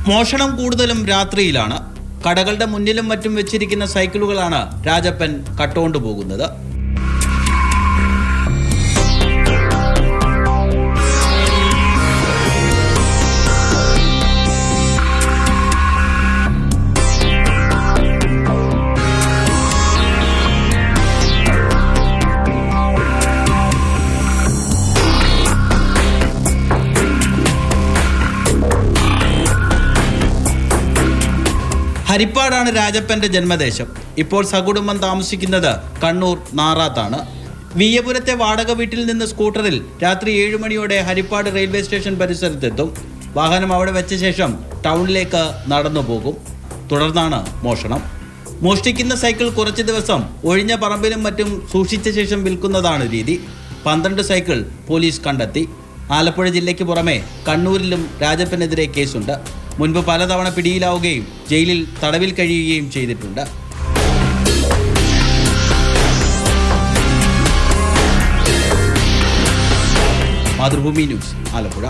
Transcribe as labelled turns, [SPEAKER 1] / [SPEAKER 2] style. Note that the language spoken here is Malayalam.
[SPEAKER 1] മോഷണം കൂടുതലും രാത്രിയിലാണ്. കടകളുടെ മുന്നിലും മറ്റും വെച്ചിരിക്കുന്ന സൈക്കിളുകളാണ് രാജപ്പൻ കട്ടുകൊണ്ടു പോകുന്നത്. ഹരിപ്പാടാണ് രാജപ്പന്റെ ജന്മദേശം. ഇപ്പോൾ സകുടുംബം താമസിക്കുന്നത് കണ്ണൂർ നാറാത്താണ്. വിയ്യപുരത്തെ വാടക വീട്ടിൽ നിന്ന് സ്കൂട്ടറിൽ രാത്രി 7 മണിയോടെ ഹരിപ്പാട് റെയിൽവേ സ്റ്റേഷൻ പരിസരത്തെത്തും. വാഹനം അവിടെ വെച്ച ശേഷം ടൗണിലേക്ക് നടന്നു പോകും. തുടർന്നാണ് മോഷണം. മോഷ്ടിക്കുന്ന സൈക്കിൾ കുറച്ച് ദിവസം ഒഴിഞ്ഞ പറമ്പിലും മറ്റും സൂക്ഷിച്ച ശേഷം വിൽക്കുന്നതാണ് രീതി. 12 സൈക്കിൾ പോലീസ് കണ്ടെത്തി. ആലപ്പുഴ ജില്ലയ്ക്ക് പുറമെ കണ്ണൂരിലും രാജപ്പനെതിരെ കേസുണ്ട്. മുൻപ് പലതവണ പിടിയിലാവുകയും ജയിലിൽ തടവിൽ കഴിയുകയും ചെയ്തിട്ടുണ്ട്. മാതൃഭൂമി ന്യൂസ്, ആലപ്പുഴ.